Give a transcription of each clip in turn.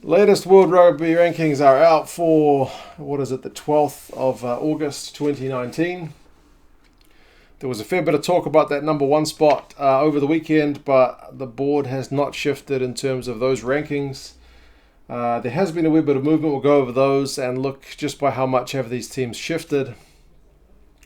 Latest World Rugby Rankings are out for, what is it, the 12th of August 2019. There was a fair bit of talk about that number one spot over the weekend, but the board has not shifted in terms of those rankings. There has been a wee bit of movement. We'll go over those and look just by how much have these teams shifted.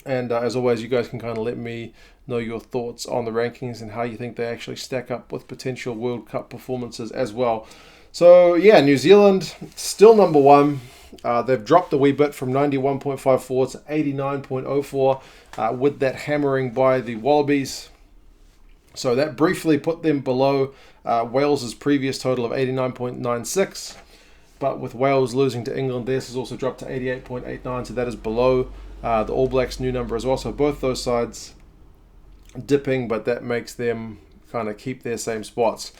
And as always, you guys can kind of let me know your thoughts on the rankings and how you think they actually stack up with potential World Cup performances as well. So yeah, New Zealand still number one. They've dropped a wee bit from 91.54 to 89.04 with that hammering by the Wallabies. So that briefly put them below Wales's previous total of 89.96. But with Wales losing to England, theirs has also dropped to 88.89, so that is below the All Blacks' new number as well. So both those sides dipping, but that makes them kind of keep their same spots.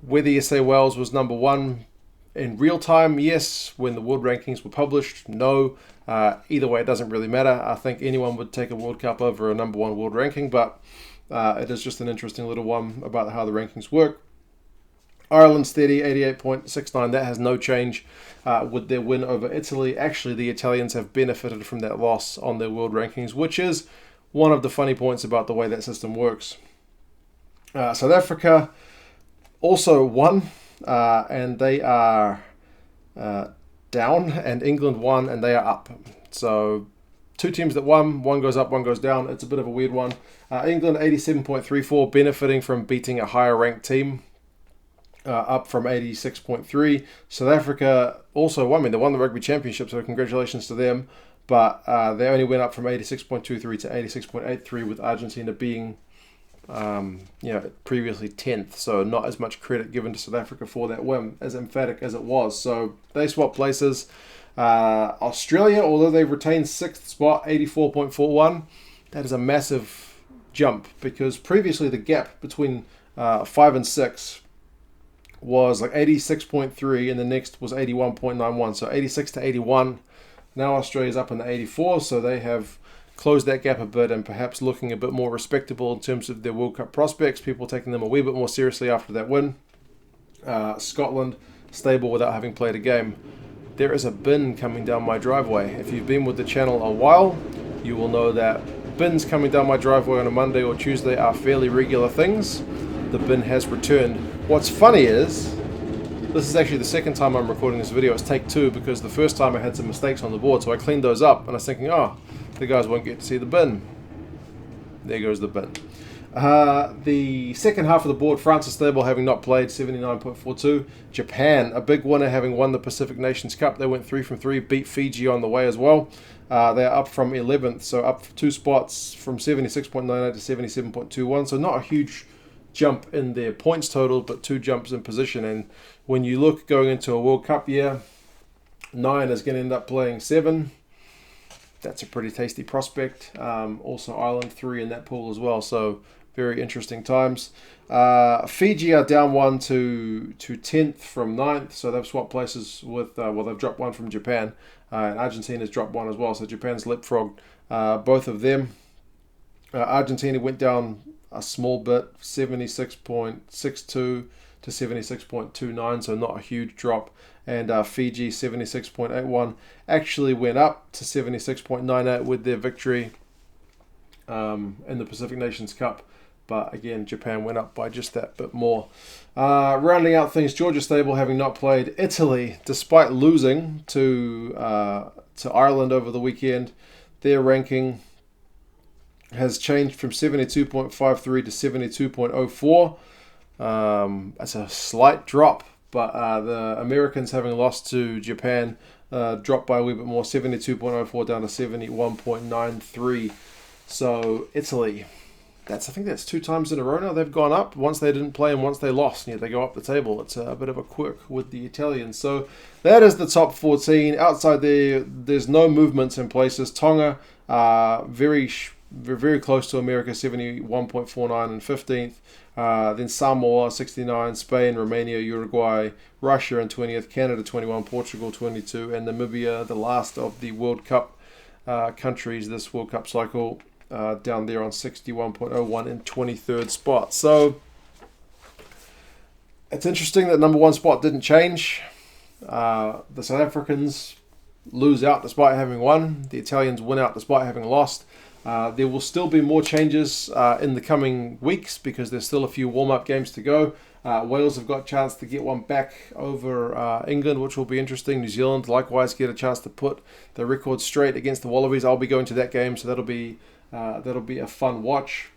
Whether you say Wales was number one in real time, yes. When the world rankings were published, no. Either way, it doesn't really matter. I think anyone would take a World Cup over a number one world ranking, but it is just an interesting little one about how the rankings work. Ireland steady, 88.69. That has no change with their win over Italy. Actually, the Italians have benefited from that loss on their world rankings, which is one of the funny points about the way that system works. South Africa also won, and they are down, and England won, and they are up. So two teams that won, one goes up, one goes down. It's a bit of a weird one. England 87.34, benefiting from beating a higher ranked team, up from 86.3. South Africa also won. I mean, they won the Rugby Championship, so congratulations to them. But they only went up from 86.23 to 86.83, with Argentina being previously 10th, so not as much credit given to South Africa for that win, as emphatic as it was. So they swapped places. Australia, although they've retained 6th spot, 84.41, that is a massive jump, because previously the gap between 5 and 6 was like 86.3, and the next was 81.91, so 86 to 81. Now Australia's up in the 84, so they have close that gap a bit and perhaps looking a bit more respectable in terms of their World Cup prospects, people taking them a wee bit more seriously after that win. Scotland, stable without having played a game. There is a bin coming down my driveway. If you've been with the channel a while, you will know that bins coming down my driveway on a Monday or Tuesday are fairly regular things. The bin has returned. What's funny is, this is actually the second time I'm recording this video. It's take two, because the first time I had some mistakes on the board, so I cleaned those up, and I was thinking, the guys won't get to see the bin. There goes the bin. The second half of the board, France is stable, having not played, 79.42. Japan, a big winner, having won the Pacific Nations Cup. They went 3 from 3, beat Fiji on the way as well. They are up from 11th, so up 2 spots from 76.98 to 77.21. So not a huge jump in their points total, but 2 jumps in position. And when you look going into a World Cup year, 9 is going to end up playing 7. That's a pretty tasty prospect. Also Ireland 3 in that pool as well, so very interesting times. Fiji are down 1 to 10th from 9th, so they've swapped places with, they've dropped 1 from Japan, and Argentina's dropped 1 as well, so Japan's leapfrogged both of them. Argentina went down a small bit, 76.62 to 76.29, so not a huge drop. And Fiji, 76.81, actually went up to 76.98 with their victory in the Pacific Nations Cup. But again, Japan went up by just that bit more. Rounding out things, Georgia stable, having not played. Italy, despite losing to Ireland over the weekend, their ranking has changed from 72.53 to 72.04. That's a slight drop, but the Americans, having lost to Japan, dropped by a wee bit more, 72.04 down to 71.93. So Italy, I think that's 2 times in a row now they've gone up. Once they didn't play and once they lost, they go up the table. It's a bit of a quirk with the Italians. So that is the top 14. Outside there, there's no movements in places. Tonga, very close to America, 71.49 and 15th. Then Samoa, 69, Spain, Romania, Uruguay, Russia in 20th, Canada 21, Portugal 22, and Namibia, the last of the World Cup countries this World Cup cycle, down there on 61.01 in 23rd spot. So it's interesting that number one spot didn't change. The South Africans lose out despite having won. The Italians win out despite having lost. There will still be more changes in the coming weeks because there's still a few warm-up games to go. Wales have got a chance to get one back over England, which will be interesting. New Zealand likewise get a chance to put the record straight against the Wallabies. I'll be going to that game, so that'll be a fun watch.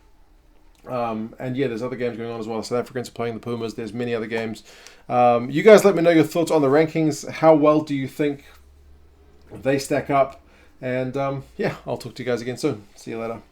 And yeah, there's other games going on as well. The South Africans are playing the Pumas. There's many other games. You guys let me know your thoughts on the rankings. How well do you think they stack up? And yeah, I'll talk to you guys again soon. See you later.